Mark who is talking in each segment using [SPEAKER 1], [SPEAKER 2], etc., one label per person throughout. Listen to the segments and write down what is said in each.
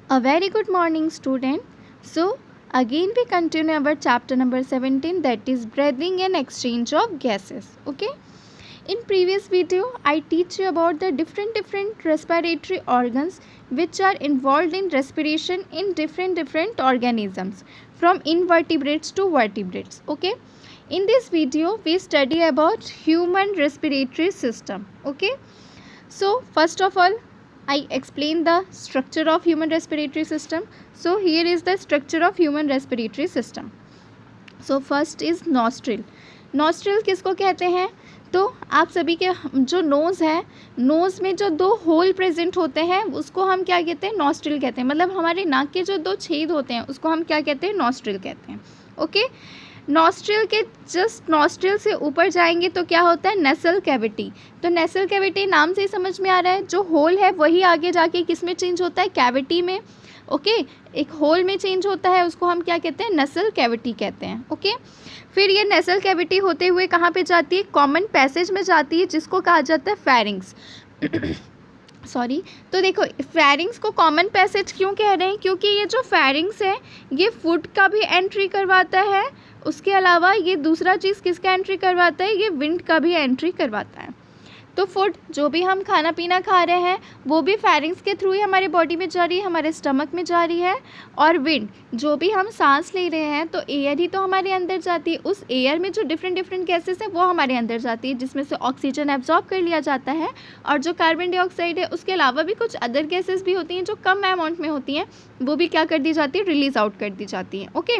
[SPEAKER 1] A very good morning, student. So, again we continue our chapter number 17, that is breathing and exchange of gases. Okay. In previous video, I teach you about the different respiratory organs which are involved in respiration in different organisms, from invertebrates to vertebrates. Okay. In this video, we study about human respiratory system. Okay. So, first of all, I explain the structure of human respiratory system. So here is the structure of human respiratory system. So first is nostril. Nostril किसको कहते हैं? तो आप सभी के जो nose है, nose में जो दो होल प्रेजेंट होते हैं उसको हम क्या कहते हैं? नॉस्ट्रिल कहते हैं. मतलब हमारे नाक के जो दो छेद होते हैं उसको हम क्या कहते हैं? नॉस्ट्रिल कहते हैं. ओके. नॉस्ट्रिल के जस्ट नॉस्ट्रिल से ऊपर जाएंगे तो क्या होता है? Nasal cavity. तो नेसल कैविटी नाम से ही समझ में आ रहा है, जो होल है वही आगे जाके किस में चेंज होता है? कैविटी में. ओके. एक होल में चेंज होता है, उसको हम क्या कहते हैं? नेसल कैविटी कहते हैं. ओके. फिर ये नेसल कैविटी होते हुए कहाँ पे जाती है? कॉमन पैसेज में जाती है, जिसको कहा जाता है फेरिंग्स. सॉरी. तो देखो, फेरिंग्स को कॉमन पैसेज क्यों कह रहे हैं? क्योंकि ये जो फेरिंग्स है ये फूड का भी एंट्री करवाता है. उसके अलावा ये दूसरा चीज़ किसका एंट्री करवाता है? ये विंड का भी एंट्री करवाता है. तो फूड जो भी हम खाना पीना खा रहे हैं वो भी फेरिंग्स के थ्रू ही हमारे बॉडी में जा रही है, हमारे स्टमक में जा रही है. और विंड जो भी हम सांस ले रहे हैं तो एयर ही तो हमारे अंदर जाती है. उस एयर में जो डिफरेंट गैसेस हैं वो हमारे अंदर जाती है, जिसमें से ऑक्सीजन एब्जॉर्ब कर लिया जाता है. और जो कार्बन डाइऑक्साइड है उसके अलावा भी कुछ अदर गैसेस भी होती हैं जो कम अमाउंट में होती हैं, वो भी क्या कर दी जाती है? रिलीज आउट कर दी जाती हैं. ओके.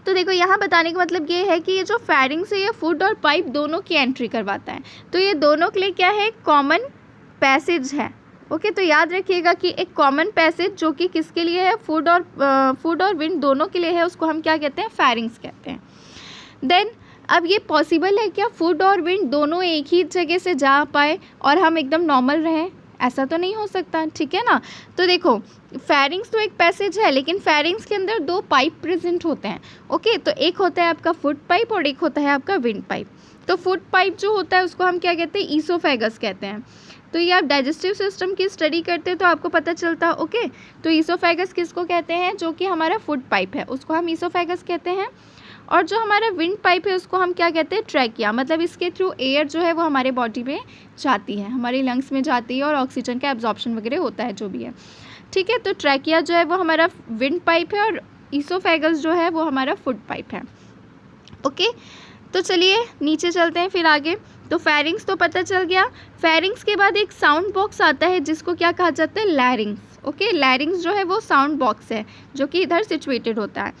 [SPEAKER 1] तो देखो, यहाँ बताने का मतलब ये है कि ये जो फेरिंग्स है ये फूड और पाइप दोनों की एंट्री करवाता है. तो ये दोनों के लिए क्या है? कॉमन पैसेज है. ओके. तो याद रखिएगा कि एक कॉमन पैसेज जो कि किसके लिए है? फूड और विंड दोनों के लिए है, उसको हम क्या कहते हैं? फेरिंग्स कहते हैं. देन अब ये पॉसिबल है क्या फूड और विंड दोनों एक ही जगह से जा पाए और हम एकदम नॉर्मल रहें? ऐसा तो नहीं हो सकता. ठीक है ना. तो देखो, फेरिंग्स तो एक पैसेज है, लेकिन फेरिंग्स के अंदर दो पाइप प्रेजेंट होते हैं. ओके. तो एक होता है आपका फूड पाइप और एक होता है आपका विंड पाइप. तो फूड पाइप जो होता है उसको हम क्या कहते हैं? ईसोफेगस कहते हैं. तो ये आप डाइजेस्टिव सिस्टम की स्टडी करते हैं तो आपको पता चलता है. ओके. तो ईसोफेगस किसको कहते हैं? जो कि हमारा फूड पाइप है उसको हम ईसोफेगस कहते हैं. और जो हमारा विंड पाइप है उसको हम क्या कहते हैं? ट्रैकिया. मतलब इसके थ्रू एयर जो है वो हमारे बॉडी में जाती है, हमारे लंग्स में जाती है और ऑक्सीजन का एब्जॉर्प्शन वगैरह होता है जो भी है. ठीक है. तो ट्रैकिया जो है वो हमारा विंड पाइप है और ईसोफेगस जो है वो हमारा फूड पाइप है. ओके. तो चलिए नीचे चलते हैं फिर आगे. तो फेरिंग्स तो पता चल गया. फेरिंग्स के बाद एक साउंड बॉक्स आता है जिसको क्या कहा जाता है? लैरिंग्स. ओके. लैरिंग्स जो है वो साउंड बॉक्स है जो कि इधर सिचुएटेड होता है.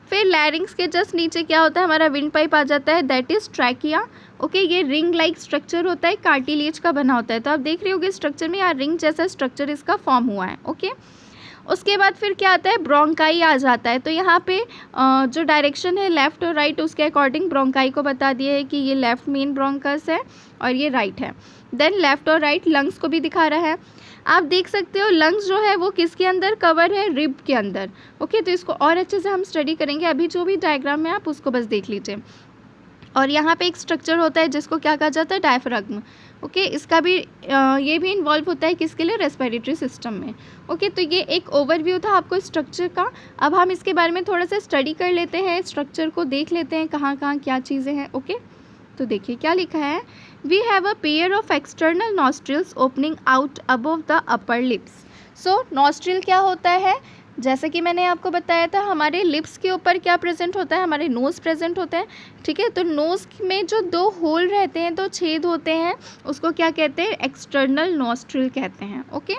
[SPEAKER 1] फिर लैरिंग्स के जस्ट नीचे क्या होता है? हमारा विंड पाइप आ जाता है, दैट इज़ ट्रैकिया. ओके. ये रिंग लाइक स्ट्रक्चर होता है, कार्टिलेज का बना होता है. तो आप देख रहे होगे स्ट्रक्चर में यहाँ रिंग जैसा स्ट्रक्चर इसका फॉर्म हुआ है. ओके. उसके बाद फिर क्या आता है? ब्रोंकाई आ जाता है. तो यहाँ पे जो डायरेक्शन है लेफ़्ट और राइट उसके अकॉर्डिंग ब्रोंकाई को बता दिया है कि ये लेफ़्ट मेन ब्रोंकस है और ये राइट है. देन लेफ़्ट और राइट लंग्स को भी दिखा रहा है. आप देख सकते हो लंग्स जो है वो किसके अंदर कवर है? रिब के अंदर. ओके. तो इसको और अच्छे से हम स्टडी करेंगे. अभी जो भी डायग्राम है आप उसको बस देख लीजिए. और यहाँ पे एक स्ट्रक्चर होता है जिसको क्या कहा जाता है? डायफ्राग्म. ओके. इसका भी ये भी इन्वॉल्व होता है किसके लिए? रेस्पिरेटरी सिस्टम में. ओके. तो ये एक ओवरव्यू था आपको स्ट्रक्चर का. अब हम इसके बारे में थोड़ा सा स्टडी कर लेते हैं, स्ट्रक्चर को देख लेते हैं कहाँ कहाँ क्या चीज़ें हैं. ओके. तो देखिए क्या लिखा है. We have a pair of external nostrils opening out above the upper lips. So nostril क्या होता है? जैसा कि मैंने आपको बताया था, हमारे लिप्स के ऊपर क्या प्रेजेंट होता है? हमारे नोज़ प्रेजेंट होते हैं. ठीक है. तो नोज़ में जो दो होल रहते हैं, दो छेद होते हैं, उसको क्या कहते हैं? एक्सटर्नल नॉस्ट्रिल कहते हैं. Okay.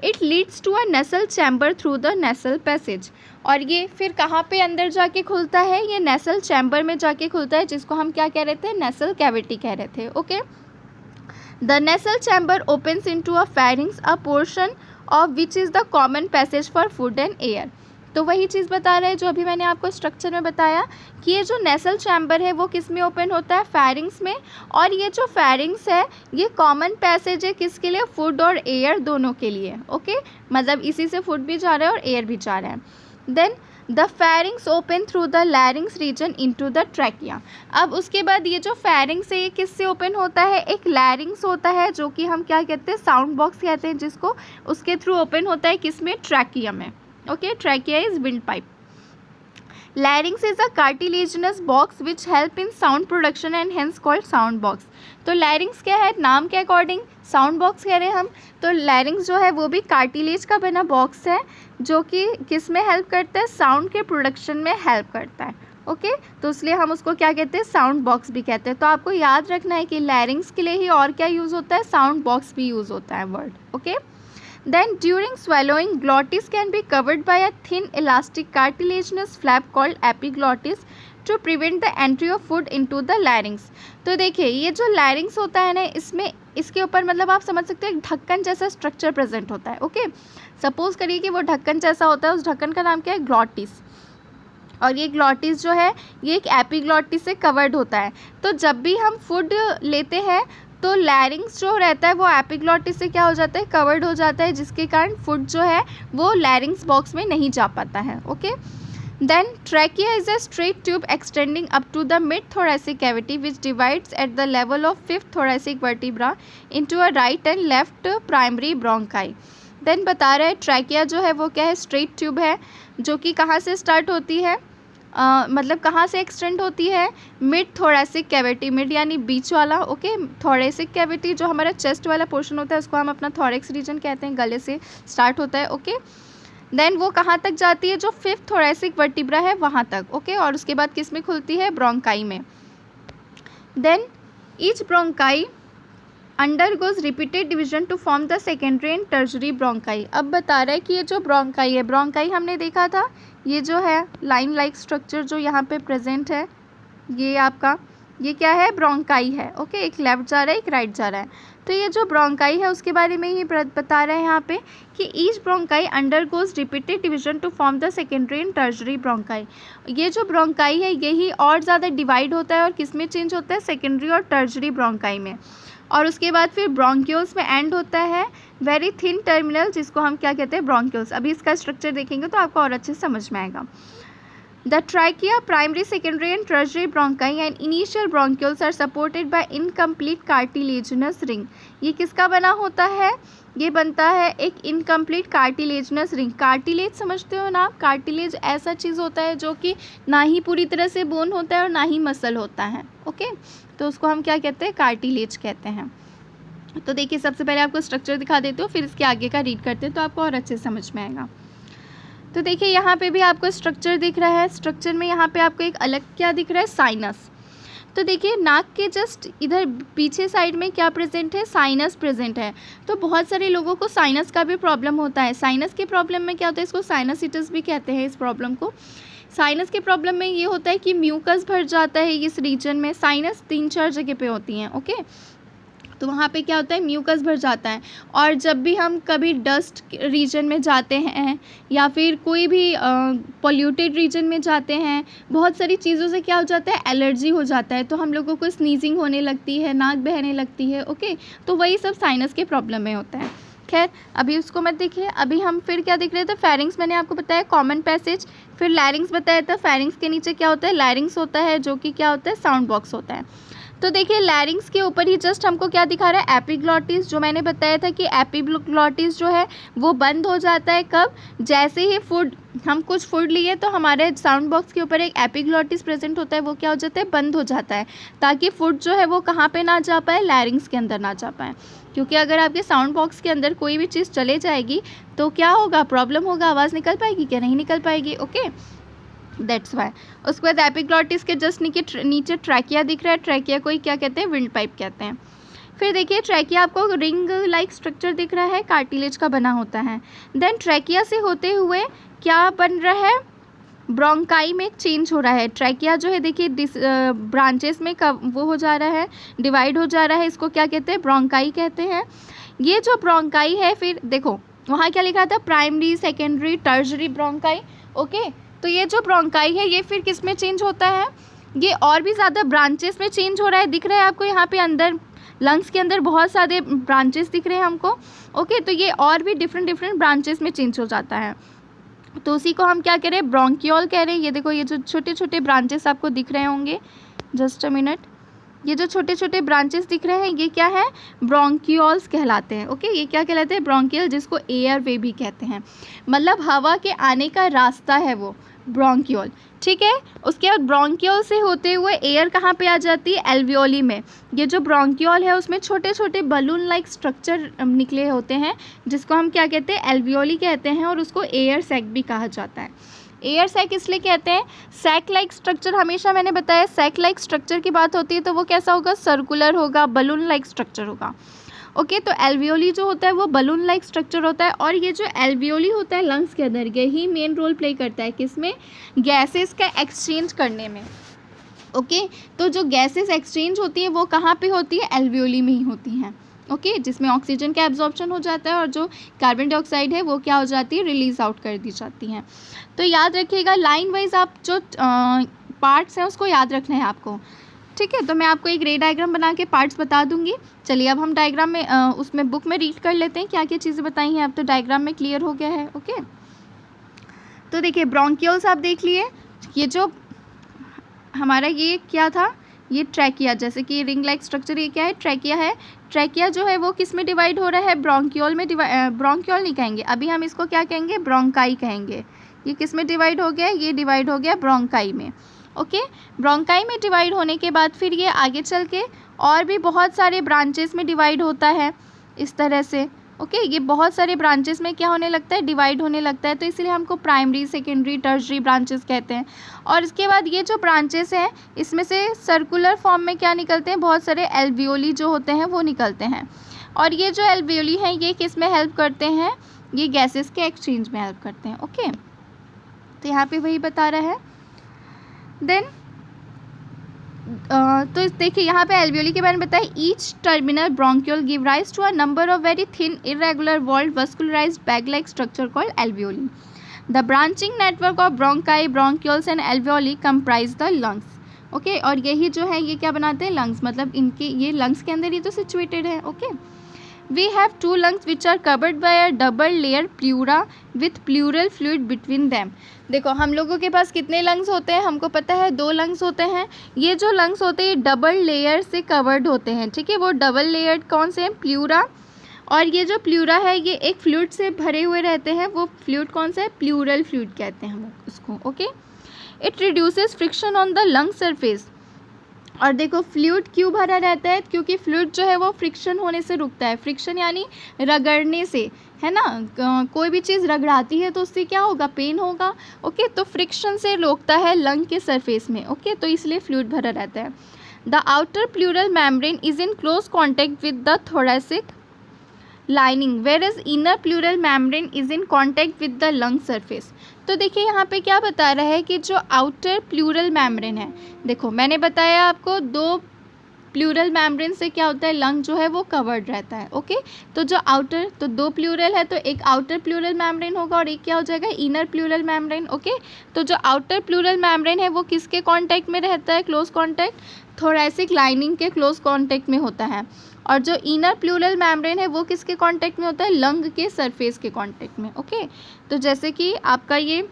[SPEAKER 1] It leads to a nasal chamber through the nasal passage. और ये फिर कहाँ पे अंदर जाके खुलता है? ये नेसल चैम्बर में जाके खुलता है, जिसको हम क्या कह रहे थे? नेसल कैविटी कह रहे थे. Okay. The nasal chamber opens into a pharynx, a portion of which is the common passage for food and air. तो वही चीज़ बता रहे हैं जो अभी मैंने आपको स्ट्रक्चर में बताया कि ये जो नेसल चैम्बर है वो किस में ओपन होता है? फेरिंग्स में. और ये जो फेरिंग्स है ये कॉमन पैसेज है किसके लिए? फूड और एयर दोनों के लिए. ओके. मतलब इसी से फूड भी जा रहा है और एयर भी जा रहा है. Then the pharynx open through the larynx region into the trachea. अब उसके बाद ये जो फेरिंग्स है ये किससे ओपन होता है, एक लैरिंग्स होता है जो कि हम क्या कहते हैं, साउंड बॉक्स कहते हैं जिसको, उसके थ्रू ओपन होता है किसमें, ट्रैकिया में। Okay, trachea is wind pipe. लैरिंग्स is a cartilaginous box which help in sound production and hence called sound box. तो लैरिंग्स क्या है, नाम के अकॉर्डिंग साउंड बॉक्स कह रहे हैं हम, तो लैरिंग्स जो है वो भी कार्टिलेज का बना बॉक्स है जो कि किस में हेल्प करता है, साउंड के प्रोडक्शन में हेल्प करता है। ओके, तो इसलिए हम उसको क्या कहते हैं, साउंड बॉक्स भी कहते हैं। तो आपको याद रखना है कि लैरिंग्स के लिए ही और क्या यूज़ होता है, साउंड बॉक्स भी यूज़ होता है word. Okay, then during swallowing glottis can be covered by a thin elastic cartilaginous flap called epiglottis to prevent the entry of food into the larynx। तो देखिए ये जो larynx होता है ना, इसमें इसके ऊपर मतलब आप समझ सकते हैं एक ढक्कन जैसा स्ट्रक्चर प्रेजेंट होता है। ओके, सपोज करिए कि वो ढक्कन जैसा होता है, उस ढक्कन का नाम क्या है, ग्लॉटिस। और ये ग्लॉटिस जो है ये एक एपिग्लॉटिस से कवर्ड होता है। तो जब भी हम फूड लेते हैं तो लैरिंग्स जो रहता है वो एपिग्लॉटिस से क्या हो जाता है, कवर्ड हो जाता है, जिसके कारण फूड जो है वो लैरिंग्स बॉक्स में नहीं जा पाता है। Okay, then trachea is a straight tube extending up to the mid thoracic cavity which divides at the level of 5th thoracic vertebra into a right and left primary bronchi. Then बता रहे हैं trachea जो है वो क्या है, straight tube है जो कि कहाँ से स्टार्ट होती है, मतलब कहाँ से एक्सटेंड होती है, मिड थोरेसिक कैविटी, मिड यानी बीच वाला। ओके, थोरेसिक कैविटी जो हमारा चेस्ट वाला पोर्शन होता है उसको हम अपना थोरेक्स रीजन कहते हैं, गले से स्टार्ट होता है। ओके, देन वो कहाँ तक जाती है, जो 5th थोरेसिक वर्टिब्रा है वहाँ तक। ओके, और उसके बाद किस में खुलती है, ब्रोंकाई में। Then each bronchi undergoes repeated division to form the secondary and tertiary bronchi. अब बता रहा है कि ये जो ब्रोंकाई है, ब्रोंकाई हमने देखा था ये जो है लाइन लाइक स्ट्रक्चर जो यहाँ पे प्रेजेंट है, ये आपका ये क्या है, ब्रोंकाई है। ओके, एक लेफ्ट जा रहा है एक राइट जा रहा है। तो ये जो ब्रोंकाई है उसके बारे में ही बता रहे हैं यहाँ पे कि each bronchi undergoes repeated division to form the secondary and tertiary bronchi. ये जो ब्रोंकाई है यही और ज़्यादा डिवाइड होता है और किस में चेंज होता है, सेकेंडरी और टर्जरी ब्रोंकाई में। और उसके बाद फिर ब्रोंक्यूल्स में एंड होता है वेरी थिन टर्मिनल जिसको हम क्या कहते हैं, ब्रोंक्यूल्स। अभी इसका स्ट्रक्चर देखेंगे तो आपको और अच्छे से समझ में आएगा। The trachea, primary, secondary and tertiary bronchi and initial bronchioles are supported by incomplete cartilaginous ring। ये किसका बना होता है, ये बनता है एक इनकम्प्लीट कार्टिलेजनस रिंग। कार्टिलेज समझते हो ना आप, कार्टिलेज ऐसा चीज़ होता है जो कि ना ही पूरी तरह से बोन होता है और ना ही मसल होता है। ओके, तो उसको हम क्या कहते हैं, कार्टिलेज कहते हैं। तो देखिए सबसे पहले आपको स्ट्रक्चर दिखा देते हो, फिर इसके आगे का रीड करते हैं तो आपको और अच्छे से समझ में आएगा। तो देखिए यहाँ पे भी आपको स्ट्रक्चर दिख रहा है, स्ट्रक्चर में यहाँ पे आपको एक अलग क्या दिख रहा है, साइनस। तो देखिए नाक के जस्ट इधर पीछे साइड में क्या प्रेजेंट है, साइनस प्रेजेंट है। तो बहुत सारे लोगों को साइनस का भी प्रॉब्लम होता है। साइनस के प्रॉब्लम में क्या होता है, इसको साइनसिटिस भी कहते हैं इस प्रॉब्लम को। साइनस के प्रॉब्लम में ये होता है कि म्यूकस भर जाता है इस रीजन में। साइनस 3-4 जगह पे होती हैं। ओके, तो वहाँ पे क्या होता है, म्यूकस भर जाता है। और जब भी हम कभी डस्ट रीजन में जाते हैं या फिर कोई भी पोल्यूटेड रीजन में जाते हैं, बहुत सारी चीज़ों से क्या हो जाता है, एलर्जी हो जाता है। तो हम लोगों को स्नीजिंग होने लगती है, नाक बहने लगती है। ओके, तो वही सब साइनस के प्रॉब्लम में होता है। खैर अभी उसको मत देखिए, अभी हम फिर क्या देख रहे थे, फेरिंग्स मैंने आपको बताया कॉमन पैसेज, फिर लैरिंग्स बताया था। फेरिंग्स के नीचे क्या होता है, लैरिंग्स होता है जो कि क्या होता है, साउंड बॉक्स होता है। तो देखिए लैरिंग्स के ऊपर ही जस्ट हमको क्या दिखा रहा है, एपिग्लॉटिस। जो मैंने बताया था कि एपिग्लॉटिस जो है वो बंद हो जाता है कब, जैसे ही फूड हम कुछ फूड लिए तो हमारे साउंड बॉक्स के ऊपर एक एपिग्लॉटिस प्रेजेंट होता है, वो क्या हो जाता है, बंद हो जाता है, ताकि फूड जो है वो कहाँ पे ना जा पाए, लैरिंग्स के अंदर ना जा पाए। क्योंकि अगर आपके साउंड बॉक्स के अंदर कोई भी चीज़ चले जाएगी तो क्या होगा, प्रॉब्लम होगा, आवाज़ निकल पाएगी क्या, नहीं निकल पाएगी। Okay, that's why. उसके बाद एपिग्लॉटिस के जस्ट नीचे ट्रैकिया दिख रहा है, ट्रैकिया को ही क्या कहते हैं, विंड पाइप कहते हैं। फिर देखिए ट्रैकिया आपको रिंग लाइक स्ट्रक्चर दिख रहा है, कार्टिलेज का बना होता है। देन ट्रैकिया से होते हुए क्या बन रहा है, ब्रोंकाई में चेंज हो रहा है। ट्रैकिया जो है देखिए ब्रांचेस में वो हो जा रहा है, डिवाइड हो जा रहा है, इसको क्या कहते हैं, ब्रोंकाई कहते हैं। ये जो ब्रोंकाई है, फिर देखो वहाँ क्या लिखा था, प्राइमरी, सेकेंडरी, टर्जरी ब्रोंकाई। ओके, तो ये जो ब्रोंकाई है ये फिर किस में चेंज होता है, ये और भी ज़्यादा ब्रांचेस में चेंज हो रहा है। दिख रहा है आपको यहाँ पे अंदर लंग्स के अंदर बहुत सारे ब्रांचेस दिख रहे हैं हमको। ओके, तो ये और भी डिफरेंट ब्रांचेस में चेंज हो जाता है। तो उसी को हम क्या कह रहे हैं, ब्रोंकियोल कह रहे हैं। ये देखो, ये जो छोटे छोटे ब्रांचेस आपको दिख रहे होंगे, जस्ट अ मिनट, ये जो छोटे छोटे ब्रांचेस दिख रहे हैं ये क्या है, ब्रोंकियोल्स कहलाते हैं। ओके, ये क्या कहलाते हैं, ब्रोंकियल, जिसको एयर वे भी कहते हैं, मतलब हवा के आने का रास्ता है वो ब्रोंकियोल। ठीक है, उसके बाद ब्रोंकियोल से होते हुए एयर कहाँ पे आ जाती है, एल्वियोली में। ये जो ब्रोंकियोल है उसमें छोटे छोटे बलून लाइक स्ट्रक्चर निकले होते हैं, जिसको हम क्या कहते हैं, एल्वियोली कहते हैं, और उसको एयर सैक भी कहा जाता है। एयर सैक इसलिए कहते हैं, सैक लाइक स्ट्रक्चर, हमेशा मैंने बताया सैक लाइक स्ट्रक्चर की बात होती है तो वो कैसा होगा, सर्कुलर होगा, बलून लाइक स्ट्रक्चर होगा। ओके, तो एल्वियोली जो होता है वो बलून लाइक स्ट्रक्चर होता है, और ये जो एल्वियोली होता है लंग्स के अंदर, यही मेन रोल प्ले करता है किसमें, गैसेस का एक्सचेंज करने में। ओके, तो जो गैसेस एक्सचेंज होती है वो कहाँ पे होती है, एल्वियोली में ही होती हैं। ओके, जिसमें ऑक्सीजन का एब्जॉर्प्शन हो जाता है और जो कार्बन डाइऑक्साइड है वो क्या हो जाती है, रिलीज आउट कर दी जाती हैं। तो याद रखिएगा, लाइन वाइज आप जो पार्ट्स हैं उसको याद रखना है आपको। ठीक है, तो मैं आपको एक रे डायग्राम बना के पार्ट्स बता दूंगी। चलिए अब हम डायग्राम में उसमें बुक में रीड कर लेते हैं क्या क्या चीज़ें बताई हैं। अब तो डायग्राम में क्लियर हो गया है। ओके, तो देखिए ब्रोंकियोल्स आप देख लिए, ये जो हमारा ये क्या था, ये ट्रैकिया, जैसे कि रिंग लाइक स्ट्रक्चर, ये क्या है, ट्रैकिया है। ट्रैकिया जो है वो किस में डिवाइड हो रहा है, ब्रोंकियोल में। ब्रोंकियोल नहीं कहेंगे अभी, हम इसको क्या कहेंगे, ब्रोंकाई कहेंगे। ये किस में डिवाइड हो गया, ये डिवाइड हो गया ब्रोंकाई में। ओके, ब्रोंकाई में डिवाइड होने के बाद फिर ये आगे चल के और भी बहुत सारे ब्रांचेस में डिवाइड होता है इस तरह से। ओके, ये बहुत सारे ब्रांचेस में क्या होने लगता है, डिवाइड होने लगता है, तो इसलिए हमको प्राइमरी, सेकेंडरी, टर्शरी ब्रांचेस कहते हैं। और इसके बाद ये जो ब्रांचेस हैं इसमें से सर्कुलर फॉर्म में क्या निकलते हैं, बहुत सारे एल्वियोली जो होते हैं वो निकलते हैं। और ये जो एल्वियोली हैं ये किस में हेल्प करते हैं, ये गैसेस के एक्सचेंज में हेल्प करते हैं। ओके, तो यहाँ पे वही बता रहा है। देन तो देखिए यहाँ पे एल्वियोली के बारे में बताया, each terminal bronchiole give rise to a number of very thin irregular walled vascularized bag like structure called alveoli. The branching network of bronchi, bronchioles and alveoli comprise the lungs. Okay, और यही जो है ये क्या बनाते हैं, lungs, मतलब इनके ये लंग्स के अंदर ही तो सिचुएटेड है। Okay, We have two lungs which are covered by a double layer pleura with pleural fluid between them. देखो हम लोगों के पास कितने लंग्स होते हैं, हमको पता है 2 लंग्स होते हैं। ये जो लंग्स होते हैं डबल लेयर से कवर्ड होते हैं। ठीक है, वो डबल लेयर्ड कौन से हैं, प्ल्यूरा। और ये जो प्ल्यूरा है ये एक फ्लूइड से भरे हुए रहते हैं, वो फ्लूइड कौन सा है, प्ल्यूरल फ्लूइड कहते हैं हम उसको। Okay, it reduces friction on the lung surface. और देखो फ्लूइड क्यों भरा रहता है, क्योंकि फ्लूइड जो है वो फ्रिक्शन होने से रुकता है। फ्रिक्शन यानी रगड़ने से, है ना, कोई भी चीज़ रगड़ाती है तो उससे क्या होगा, पेन होगा। ओके, तो फ्रिक्शन से रोकता है लंग के सरफेस में। ओके, तो इसलिए फ्लूइड भरा रहता है। The outer pleural membrane is in close contact with the thoracic lining where is inner pleural membrane is in contact with the lung surface. तो देखिए यहाँ पे क्या बता रहा है कि जो आउटर प्लूरल मेम्ब्रेन है, देखो मैंने बताया आपको 2 प्लूरल मेम्ब्रेन से क्या होता है, लंग जो है वो कवर्ड रहता है। ओके, तो जो आउटर, तो 2 प्लूरल है तो एक आउटर प्लूरल मेम्ब्रेन होगा और एक क्या हो जाएगा, इनर प्लूरल मेम्ब्रेन। ओके, तो जो आउटर प्लूरल मेम्ब्रेन है वो किसके कांटेक्ट में रहता है, क्लोज कांटेक्ट, थोरेसिक लाइनिंग के क्लोज कांटेक्ट में होता है। और जो इनर प्लूरल मेम्ब्रेन है वो किसके कांटेक्ट में होता है, लंग के सरफेस के कांटेक्ट में। ओके, तो जैसे कि आपका ये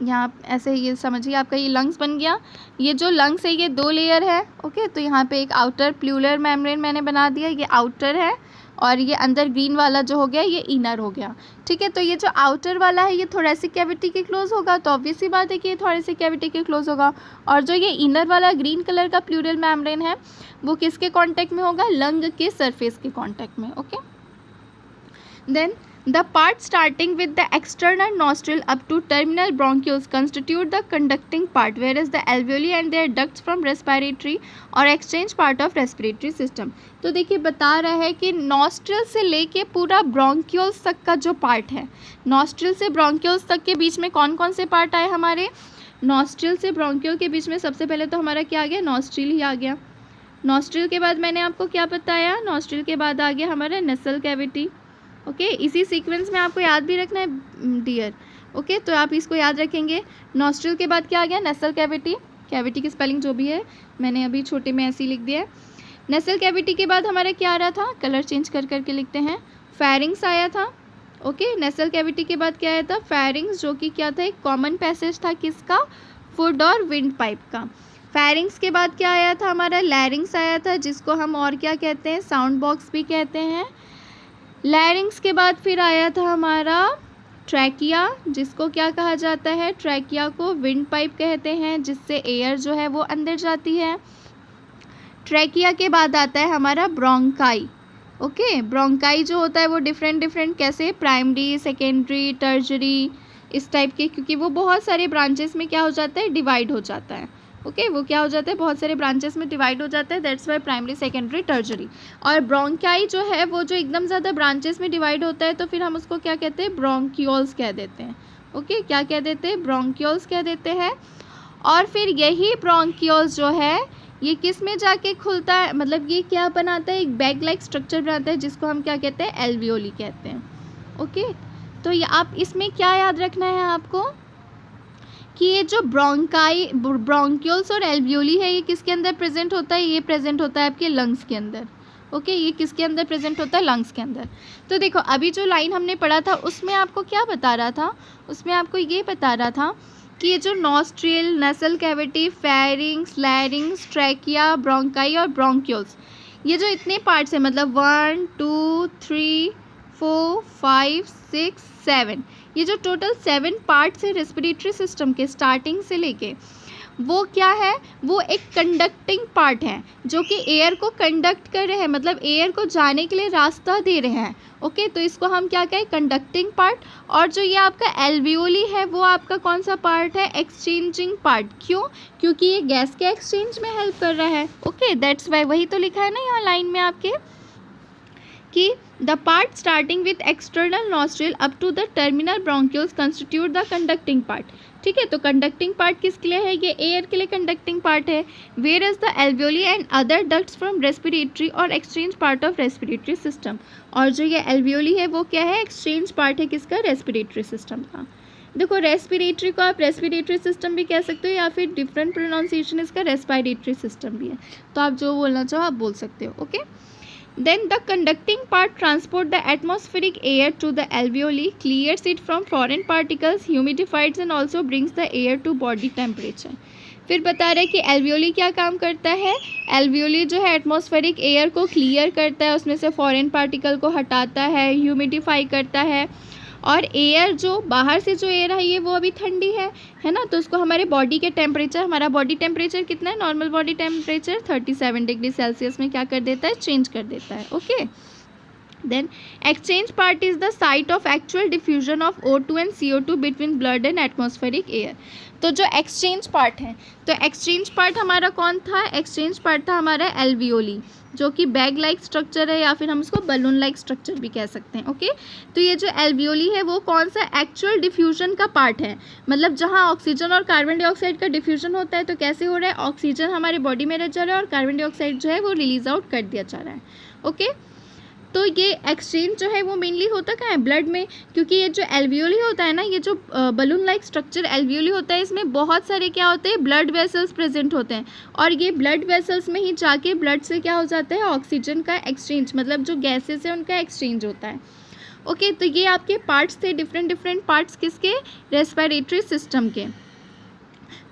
[SPEAKER 1] यहाँ ऐसे ये समझिए, आपका ये लंग्स बन गया। ये जो लंग्स है ये 2 लेयर है। ओके, तो यहाँ पे एक आउटर प्लूरल मेम्ब्रेन मैंने बना दिया, ये आउटर है, और ये अंदर ग्रीन वाला जो हो गया ये इनर हो गया। ठीक है, तो ये जो आउटर वाला है ये थोरेसिक कैविटी के क्लोज होगा, तो ऑब्वियस सी बात है कि ये थोरेसिक कैविटी के क्लोज होगा। और जो ये इनर वाला ग्रीन कलर का प्लूरल मेम्ब्रेन है वो किसके कांटेक्ट में होगा, लंग के सरफेस के कांटेक्ट में। Okay, then the part starting with the external nostril up to terminal bronchioles constitute the conducting part, whereas the alveoli and their ducts from respiratory or exchange part of respiratory system. तो देखिए बता रहा है कि nostril से लेके पूरा bronchioles तक का जो पार्ट है, नॉस्ट्रिल से ब्रोंकियोल्स तक के बीच में कौन कौन से पार्ट आए हमारे, नॉस्ट्रिल से ब्रोंकियोल के बीच में सबसे पहले तो हमारा क्या आ गया, नॉस्ट्रिल ही आ गया। नॉस्ट्रिल के बाद मैंने आपको क्या बताया, नॉस्ट्रिल के बाद आ गया हमारा नसल कैविटी। ओके, इसी सीक्वेंस में आपको याद भी रखना है डियर। ओके, तो आप इसको याद रखेंगे। नॉस्ट्रिल के बाद क्या आ गया, नसल कैविटी। कैविटी की स्पेलिंग जो भी है मैंने अभी छोटे में ऐसे ही लिख दिया है। नसल कैविटी के बाद हमारा क्या आ रहा था, कलर चेंज कर करके लिखते हैं, फेरिंग्स आया था। ओके, नेसल कैविटी के बाद क्या आया था? फेरिंग्स, जो कि क्या था? एक कॉमन पैसेज था किसका? फूड और विंड पाइप का। फेरिंग्स के बाद क्या आया था? हमारा लैरिंग्स आया था, जिसको हम और क्या कहते हैं? साउंड बॉक्स भी कहते हैं। लैरिंग्स के बाद फिर आया था हमारा ट्रैकिया, जिसको क्या कहा जाता है? ट्रैकिया को विंड पाइप कहते हैं, जिससे एयर जो है वो अंदर जाती है। ट्रैकिया के बाद आता है हमारा ब्रोंकाई। ओके, ब्रोंकाई जो होता है वो डिफरेंट कैसे? प्राइमरी, सेकेंडरी, टर्जरी, इस टाइप के, क्योंकि वो बहुत सारे ब्रांचेस में क्या हो जाता है? डिवाइड हो जाता है। ओके, वो क्या हो जाता है? बहुत सारे ब्रांचेस में डिवाइड हो जाता है, दैट्स वाई प्राइमरी, सेकेंडरी, टर्जरी। और ब्रोंकाई जो है वो जो एकदम ज़्यादा ब्रांचेस में डिवाइड होता है, तो फिर हम उसको क्या कहते हैं? ब्रोंक्यूल्स कह देते हैं। ओके, क्या कह देते हैं? ब्रोंक्यूल्स कह देते हैं। और फिर यही ब्रोंक्यूल्स जो है ये किस में जाके खुलता है? मतलब ये क्या बनाता है? एक बैग लाइक स्ट्रक्चर बनाता है, जिसको हम क्या कहते हैं? एल्वियोली कहते हैं। ओके, तो ये आप इसमें क्या याद रखना है आपको कि ये जो ब्रोंक्यूल्स और एल्वियोली है, ये किसके अंदर प्रेजेंट होता है? ये प्रेजेंट होता है आपके लंग्स के अंदर। ओके, ये किसके अंदर प्रेजेंट होता है? लंग्स के अंदर। तो देखो, अभी जो लाइन हमने पढ़ा था उसमें आपको क्या बता रहा था? उसमें आपको ये बता रहा था कि ये जो nostril, nasal cavity, pharynx, लैरिंग्स, trachea, bronchi और ब्रोंक्यूल्स, ये जो इतने पार्ट्स हैं, मतलब 1 2 3 4 5 6 7, ये जो टोटल 7 पार्ट्स हैं रेस्पिरेटरी सिस्टम के स्टार्टिंग से लेके, वो क्या है? वो एक कंडक्टिंग पार्ट है, जो कि एयर को कंडक्ट कर रहे हैं, मतलब एयर को जाने के लिए रास्ता दे रहे हैं। ओके, तो इसको हम क्या कहें? Conducting part. और जो ये आपका एल्वियोली है वो आपका कौन सा पार्ट है? Exchanging part. क्यों? क्योंकि ये गैस के एक्सचेंज में हेल्प कर रहा है। ओके, दैट्स वाई, वही तो लिखा है ना यहाँ लाइन में आपके कि the part starting with external nostril up to the terminal bronchioles constitute the conducting part. ठीक है, तो कंडक्टिंग पार्ट किसके लिए है? ये एयर के लिए कंडक्टिंग पार्ट है। Where is the alveoli and other ducts from respiratory और exchange part of respiratory system. और जो ये एल्वियोली है वो क्या है? एक्सचेंज पार्ट है किसका? रेस्पिरेटरी सिस्टम का। देखो, रेस्पिरेटरी को आप रेस्पिरेटरी सिस्टम भी कह सकते हो, या फिर डिफरेंट प्रोनाउंसिएशन इसका रेस्पिरेटरी सिस्टम भी है, तो आप जो बोलना चाहो आप बोल सकते हो। Okay, then the conducting part transport the atmospheric air to the alveoli, clears it from foreign particles, humidifies and also brings the air to body temperature। फिर बता रहे कि एल्वियोली क्या काम करता है? एल्वियोली जो है एटमॉस्फेरिक एयर को क्लियर करता है, उसमें से फॉरेन पार्टिकल को हटाता है, ह्यूमिडिफाई करता है, और एयर जो बाहर से जो एयर है ये वो अभी ठंडी है ना, तो उसको हमारे बॉडी के टेम्परेचर, हमारा बॉडी टेम्परेचर कितना है? Normal body temperature 37 degree Celsius में क्या कर देता है? चेंज कर देता है। Okay, then exchange part is the site of actual diffusion of O2 and CO2 between blood and atmospheric air. तो जो एक्सचेंज पार्ट है, तो एक्सचेंज पार्ट हमारा कौन था? एक्सचेंज पार्ट था हमारा एल्वियोली, जो कि बैग लाइक स्ट्रक्चर है, या फिर हम इसको बलून लाइक स्ट्रक्चर भी कह सकते हैं। ओके, तो ये जो एल्वियोली है वो कौन सा? एक्चुअल डिफ्यूजन का पार्ट है, मतलब जहाँ ऑक्सीजन और कार्बन डाइऑक्साइड का डिफ्यूजन होता है, तो कैसे हो रहा है? ऑक्सीजन हमारे बॉडी में रह जा रहा है और कार्बन डाइऑक्साइड जो है वो रिलीज आउट कर दिया जा रहा है। ओके, तो ये एक्सचेंज जो है वो मेनली होता कहाँ है? ब्लड में, क्योंकि ये जो एल्वियोली होता है ना, ये जो बलून लाइक स्ट्रक्चर एल्वियोली होता है, इसमें बहुत सारे क्या होते हैं? ब्लड वेसल्स प्रेजेंट होते हैं, और ये ब्लड वेसल्स में ही जाके ब्लड से क्या हो जाता है? ऑक्सीजन का एक्सचेंज, मतलब जो गैसेस है उनका एक्सचेंज होता है। ओके, तो ये आपके पार्ट्स थे, डिफरेंट पार्ट्स किसके? रेस्पिरेटरी सिस्टम के।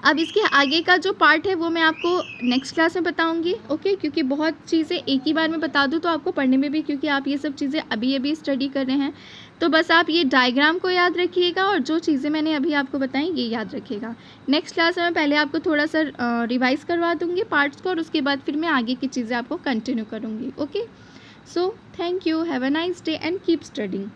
[SPEAKER 1] अब इसके आगे का जो पार्ट है वो मैं आपको नेक्स्ट क्लास में बताऊंगी। ओके, क्योंकि बहुत चीज़ें एक ही बार में बता दूँ तो आपको पढ़ने में भी, क्योंकि आप ये सब चीज़ें अभी स्टडी कर रहे हैं, तो बस आप ये डायग्राम को याद रखिएगा और जो चीज़ें मैंने अभी आपको बताई ये याद रखिएगा। नेक्स्ट क्लास में मैं पहले आपको थोड़ा सा रिवाइज़ करवा दूँगी पार्ट्स को, और उसके बाद फिर मैं आगे की चीज़ें आपको कंटिन्यू करूँगी। Okay, so thank you, have a nice day and keep studying.